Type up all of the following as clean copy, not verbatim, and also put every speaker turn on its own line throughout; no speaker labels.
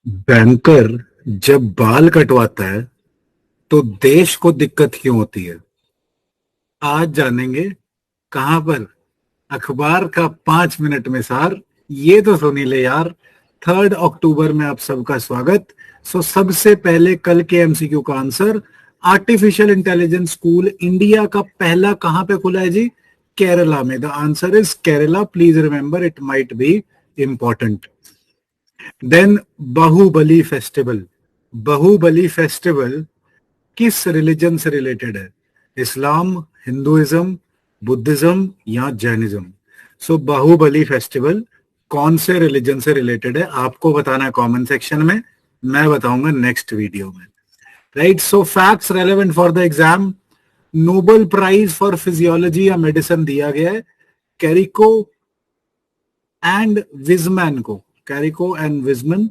Banker जब बाल कटवाता है तो देश को दिक्कत क्यों होती है? आज जानेंगे। कहां पर? अखबार का 5 मिनट में सार। ये तो सुनी ले यार। 3 अक्टूबर में आप सबका स्वागत। सबसे पहले कल के एमसीक्यू का answer. Artificial intelligence school India का पहला कहां पे खुला है जी? केरला में। The answer is Kerala. Please remember, it might be important. Then Bahubali festival. Bahubali festival किस रिलीजन से रिलेटेड है? इस्लाम, हिंदुइज्म, बुद्धिज्म या जैनिज्म? बाहुबली फेस्टिवल कौन से रिलीजन से रिलेटेड है आपको बताना है कमेंट सेक्शन में। मैं बताऊंगा नेक्स्ट वीडियो में। Right, so facts relevant for the exam. Nobel prize for physiology या मेडिसिन दिया गया है कैरिको एंड विजमैन को। Kariko and Weissman.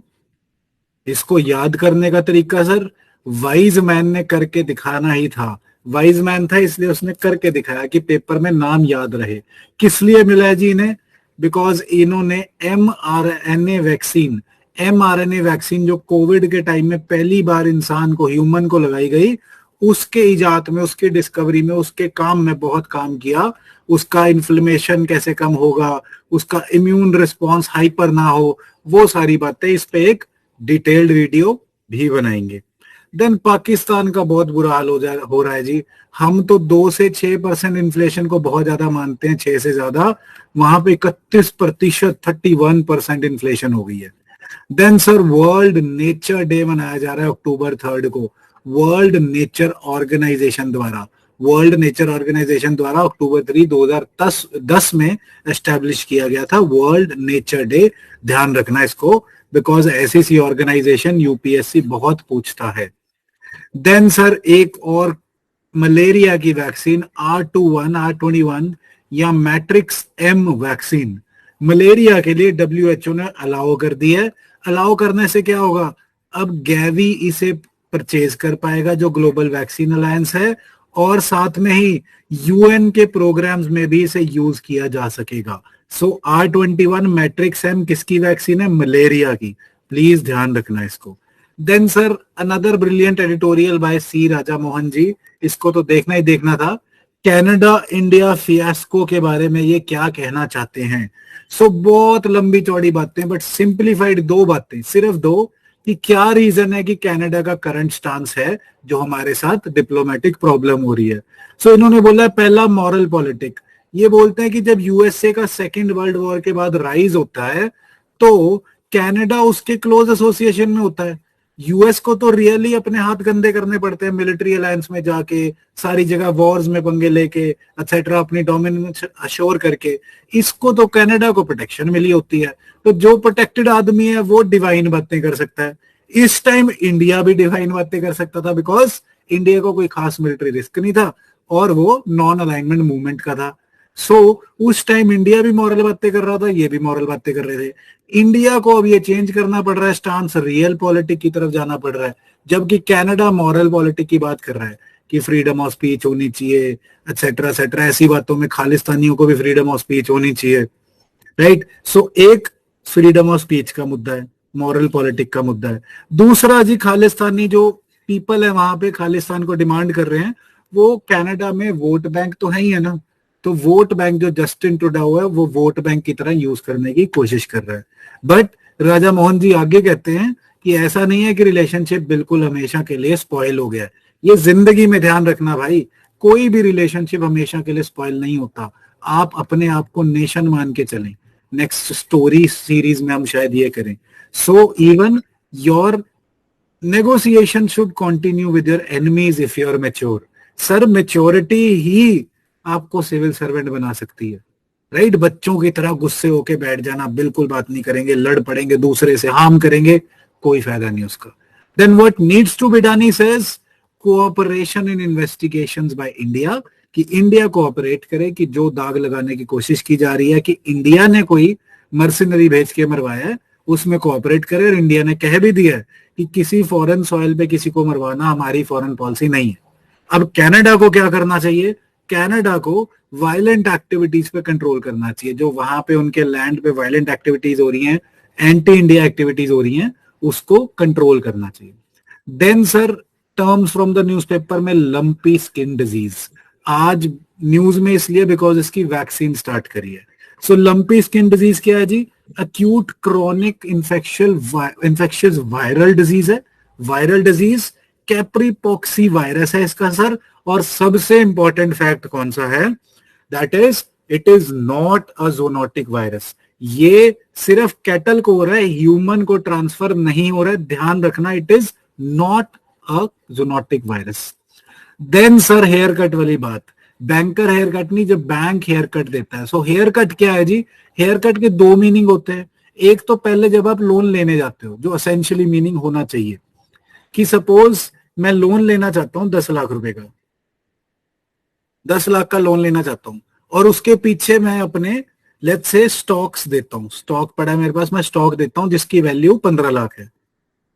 इसको याद करने का तरीका सर, वाइज मैन ने करके दिखाना ही था। वाइज मैन था इसलिए उसने करके दिखाया कि पेपर में नाम याद रहे। किस लिए मिला है जी इन्हें? बिकॉज इन्होंने एमआरएनए वैक्सीन जो कोविड के टाइम में पहली बार इंसान को, ह्यूमन को लगाई गई, उसके इजाद में, उसके डिस्कवरी में, उसके काम में बहुत काम किया। उसका इन्फ्लेमेशन कैसे कम होगा, उसका इम्यून रिस्पॉन्स हाइपर ना हो, वो सारी बातें इस पे एक डिटेल्ड वीडियो भी बनाएंगे। देन पाकिस्तान का बहुत बुरा हाल हो रहा है जी। हम तो 2 से 6% इन्फ्लेशन को बहुत ज्यादा मानते हैं, 6 से ज्यादा। वहां पे 31%, 31% इन्फ्लेशन हो गई है। Then sir world nature day मनाया जा रहा है October 3 को। वर्ल्ड नेचर ऑर्गेनाइजेशन द्वारा। October 3 2010 में एस्टेब्लिश किया गया था वर्ल्ड नेचर डे। ध्यान रखना इसको, बिकॉज ऐसी ऑर्गेनाइजेशन यूपीएससी बहुत पूछता है। देन सर एक और मलेरिया की वैक्सीन R21 या मैट्रिक्स एम वैक्सीन। मलेरिया के लिए डब्ल्यूएचओ ने अलाउ कर दी है। अलाउ करने से क्या होगा? अब गैवी इसे परचेज कर पाएगा, जो ग्लोबल वैक्सीन अलायंस है, और साथ में ही यूएन के प्रोग्राम्स में भी इसे यूज किया जा सकेगा। R21 मैट्रिक्स एम किसकी वैक्सीन है? मलेरिया की। प्लीज ध्यान रखना इसको। Then sir another brilliant editorial by C Raja Mohan ji. इसको तो देखना ही देखना था। कनाडा इंडिया फियास्को के बारे में ये क्या कहना चाहते हैं? बहुत लंबी चौड़ी बातें, बट सिंप्लीफाइड 2 बातें, सिर्फ 2, कि क्या रीजन है कि कनाडा का करंट स्टांस है जो हमारे साथ डिप्लोमेटिक प्रॉब्लम हो रही है। इन्होंने बोला है पहला मॉरल पॉलिटिक। ये बोलते हैं कि जब यूएसए का सेकेंड वर्ल्ड वॉर के बाद राइज होता है तो कनाडा उसके क्लोज एसोसिएशन में होता है। यूएस को तो रियली अपने हाथ गंदे करने पड़ते हैं, मिलिट्री अलायंस में जाके, सारी जगह वॉर्स में पंगे लेके, एक्सेट्रा, अपनी डोमिनेंस अश्योर करके। इसको तो कनाडा को प्रोटेक्शन मिली होती है। तो जो प्रोटेक्टेड आदमी है वो डिवाइन बातें कर सकता है। इस टाइम इंडिया भी डिवाइन बातें कर सकता था, बिकॉज इंडिया को कोई खास मिलिट्री रिस्क नहीं था और वो नॉन अलाइनमेंट मूवमेंट का था। उस टाइम इंडिया भी मॉरल बातें कर रहा था, ये भी मॉरल बातें कर रहे थे। इंडिया को अब ये चेंज करना पड़ रहा है, स्टांस रियल पॉलिटिक की तरफ जाना पड़ रहा है, जबकि कनाडा मॉरल पॉलिटिक की बात कर रहा है कि फ्रीडम ऑफ स्पीच होनी चाहिए, एक्सेट्रा एक्सेट्रा। ऐसी बातों में खालिस्तानियों को भी फ्रीडम ऑफ स्पीच होनी चाहिए। राइट, एक फ्रीडम ऑफ स्पीच का मुद्दा है, मॉरल पॉलिटिक का मुद्दा है। दूसरा जी, खालिस्तानी जो पीपल है वहां पे खालिस्तान को डिमांड कर रहे हैं, वो कनाडा में वोट बैंक तो है ही है ना। तो वोट बैंक जो जस्टिन ट्रूडेau है वो वोट बैंक की तरह यूज करने की कोशिश कर रहा है। बट राजा मोहन जी आगे कहते हैं कि ऐसा नहीं है कि रिलेशनशिप बिल्कुल हमेशा के लिए स्पॉइल हो गया है। ये जिंदगी में ध्यान रखना भाई, कोई भी रिलेशनशिप हमेशा के लिए स्पॉइल नहीं होता। आप अपने आप को नेशन मान के चलें। नेक्स्ट स्टोरी सीरीज में हम शायद ये करें। Even your negotiation should continue with your enemies if you are mature. Sir maturity ही आपको सिविल सर्वेंट बना सकती है। राइट, बच्चों की तरह गुस्से होके बैठ जाना, बिल्कुल बात नहीं करेंगे, लड़ पड़ेंगे, दूसरे से हार्म करेंगे, कोई फायदा नहीं उसका। Then what needs to be done, he says cooperation in investigations by India, कि इंडिया कोऑपरेट करे, कि जो दाग लगाने की कोशिश की जा रही है कि इंडिया ने कोई मर्सिनरी भेज के मरवाया है, उसमें कोऑपरेट करे। और इंडिया ने कह भी दिया है कि किसी फॉरेन सॉइल पे किसी को मरवाना हमारी फॉरेन पॉलिसी नहीं है। अब कनाडा को क्या करना चाहिए? कनाडा को वायलेंट एक्टिविटीज पे कंट्रोल करना चाहिए। जो वहां पे उनके लैंड पे वायलेंट एक्टिविटीज हो रही हैं, एंटी इंडिया एक्टिविटीज हो रही हैं, उसको कंट्रोल करना चाहिए। Then sir terms from the newspaper में लंपी स्किन डिजीज, आज न्यूज में इसलिए बिकॉज इसकी वैक्सीन स्टार्ट करी है। सो लंपी स्किन डिजीज क्या है जी? Acute chronic infectious viral disease है। वायरल डिजीज कैप्रीपॉक्सी वायरस है इसका सर। और सबसे इंपॉर्टेंट फैक्ट कौन सा है? That is it is not a zoonotic virus. ये सिर्फ कैटल को हो रहा है, ह्यूमन को ट्रांसफर नहीं हो रहा है, ध्यान रखना, it is not a zoonotic virus. Then sir haircut वाली बात, बैंकर हेयर कट नहीं, जब बैंक हेयर कट देता है। सो हेयर कट क्या है जी? हेयर कट के दो मीनिंग होते हैं। एक तो पहले जब आप लोन लेने जाते हो, जो असेंशियली मीनिंग होना चाहिए कि सपोज मैं लोन लेना चाहता हूं 10 लाख रुपए का, 10 लाख का लोन लेना चाहता हूं, और उसके पीछे मैं अपने लेट्स से स्टॉक्स देता हूं, स्टॉक पड़ा है मेरे पास, मैं स्टॉक देता हूं जिसकी वैल्यू 15 लाख है,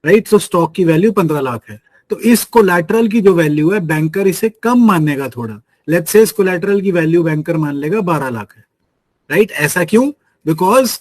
राइट? सो स्टॉक की वैल्यू 15 लाख है, तो इस कोलैटरल की जो वैल्यू है बैंकर इसे कम मानेगा थोड़ा, लेट्स से इस कोलैटरल की वैल्यू बैंकर मान लेगा 12 लाख है, राइट? ऐसा क्यों? बिकॉज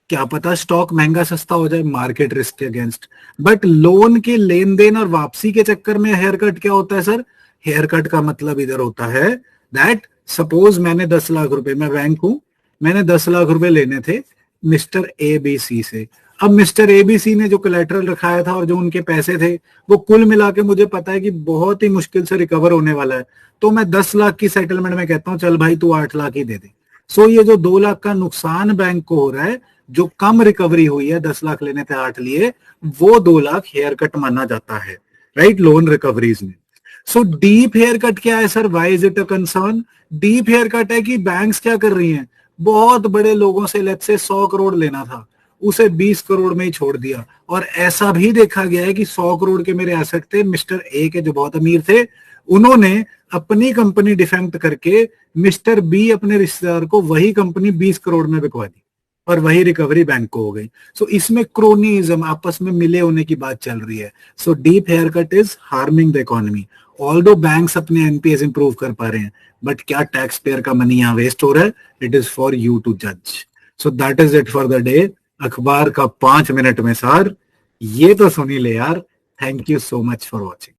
क्या पता स्टॉक महंगा सस्ता हो जाए, मार्केट रिस्क के अगेंस्ट। बट लोन के लेन देन और वापसी के चक्कर में हेयर कट क्या होता है सर? हेयर कट का मतलब इधर होता है दैट सपोज मैंने 10 लाख रुपए, मैं बैंक हूं, मैंने 10 लाख रुपए लेने थे मिस्टर एबीसी से। अब मिस्टर एबीसी ने जो कोलैटरल रखाया था और जो उनके पैसे थे वो कुल मिला के मुझे पता है कि बहुत ही मुश्किल से रिकवर होने वाला है, तो मैं 10 लाख की सेटलमेंट में कहता हूं चल भाई तू 8 लाख ही दे दे। सो ये जो 2 लाख का नुकसान बैंक को हो रहा है, जो कम रिकवरी हुई है, 10 लाख लेने थे 8 लिए, वो 2 लाख हेयर कट माना जाता है, राइट? लोन रिकवरीज में। सो डीप हेयर कट क्या है sir? Why is it a concern? Deep haircut है कि बैंक्स क्या कर रही हैं, बहुत बड़े लोगों से लेट्स से 100 करोड़ लेना था, उसे 20 करोड़ में ही छोड़ दिया। और ऐसा भी देखा गया है कि 100 करोड़ के मेरे एसेट थे, मिस्टर ए के जो बहुत अमीर थे, उन्होंने अपनी कंपनी डिफेक्ट करके मिस्टर बी अपने रिश्तेदार को वही कंपनी 20 करोड़ में बिकवा दी और वही रिकवरी बैंक को हो गई। सो इसमें क्रोनिज्म, आपस में मिले होने की बात चल रही है। So deep haircut is harming the economy. Although banks अपने एनपीएस इंप्रूव कर पा रहे हैं, बट क्या टैक्स पेयर का मनी यहाँ वेस्ट हो रहा है? It is for you to जज। So that is it for the day. अखबार का 5 मिनट में सार, ये तो सुनी ले यार। Thank you so much for watching.